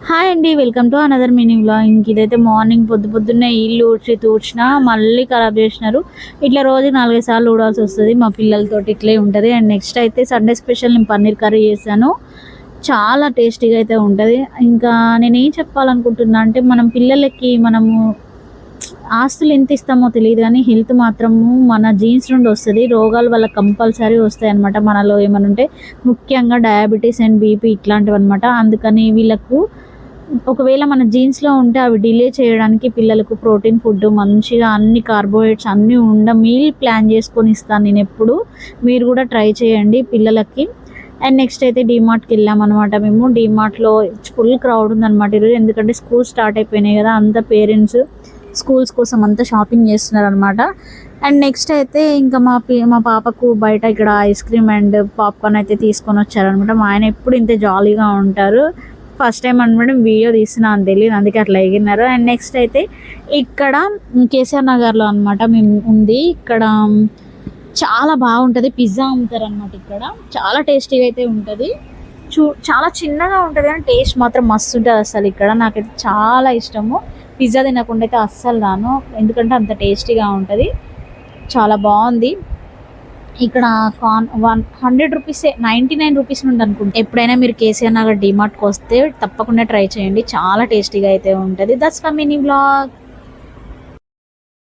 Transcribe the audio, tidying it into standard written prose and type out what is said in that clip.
Hi అండి, welcome to another mini vlog. ఇదైతే morning పొద్దున్నే ఇల్లు తూడ్చినా మళ్ళీ ఖరాబ్ చేసినారు. ఇట్లా రోజు 4-5 సార్లు ఊడాల్సి వస్తుంది మా పిల్లలతోటి. ఇట్లే ఉంటుంది. అండ్ నెక్స్ట్ అయితే సండే స్పెషల్ నేను పన్నీర్ కర్రీ చేశాను. చాలా టేస్టీగా అయితే ఉంటుంది. ఇంకా నేనేం చెప్పాలనుకుంటున్నా అంటే, మనం పిల్లలకి మనము ఆస్తులు ఎంత ఇస్తామో తెలియదు కానీ హెల్త్ మాత్రము మన జీన్స్ నుండి వస్తుంది. రోగాలు వల్ల కంపల్సరీ వస్తాయి అన్నమాట. మనలో ఏమైనా ఉంటే ముఖ్యంగా డయాబెటీస్ అండ్ బీపీ ఇట్లాంటివి అనమాట. అందుకని వీళ్ళకు ఒకవేళ మన జీన్స్లో ఉంటే అవి డిలే చేయడానికి పిల్లలకు ప్రోటీన్ ఫుడ్ మంచిగా అన్ని కార్బోహైడ్రేట్స్ అన్నీ మీల్ ప్లాన్ చేసుకొని ఇస్తాను నేను ఎప్పుడు. మీరు కూడా ట్రై చేయండి పిల్లలకి. అండ్ నెక్స్ట్ అయితే డీమార్ట్కి వెళ్ళామన్నమాట. మేము డీమార్ట్లో ఫుల్ క్రౌడ్ ఉందన్నమాట ఈరోజు. ఎందుకంటే స్కూల్ స్టార్ట్ అయిపోయినాయి కదా, అంత పేరెంట్స్ స్కూల్స్ కోసం అంతా షాపింగ్ చేస్తున్నారు అనమాట. అండ్ నెక్స్ట్ అయితే ఇంకా మా పాపకు బయట ఇక్కడ ఐస్ క్రీమ్ అండ్ పాప్కార్న్ అయితే తీసుకొని వచ్చారనమాట. మా ఆయన ఎప్పుడు ఇంత జాలీగా ఉంటారు. ఫస్ట్ టైం అనమాట వీడియో తీస్తున్నా అని తెలియదు, అందుకే అట్లా ఎగిరినారు. అండ్ నెక్స్ట్ అయితే ఇక్కడ కేసీఆర్ నగర్లో అనమాట మేము ఉంది. ఇక్కడ చాలా బాగుంటుంది, పిజ్జా అమ్ముతారు అనమాట. ఇక్కడ చాలా టేస్టీగా అయితే ఉంటుంది. చాలా చిన్నగా ఉంటుంది కానీ టేస్ట్ మాత్రం మస్తు ఉంటుంది అసలు. ఇక్కడ నాకైతే చాలా ఇష్టము. పిజ్జా తినకుండా అయితే అస్సలు రాను, ఎందుకంటే అంత టేస్టీగా ఉంటుంది. చాలా బాగుంది. ఇక్కడ 100 రూపీసే, 99 రూపీస్ నుండి అనుకుంటా. ఎప్పుడైనా మీరు కేసీఆర్ నగర్ డీమార్ట్కి వస్తే తప్పకుండా ట్రై చేయండి, చాలా టేస్టీగా అయితే ఉంటుంది. That's my mini vlog.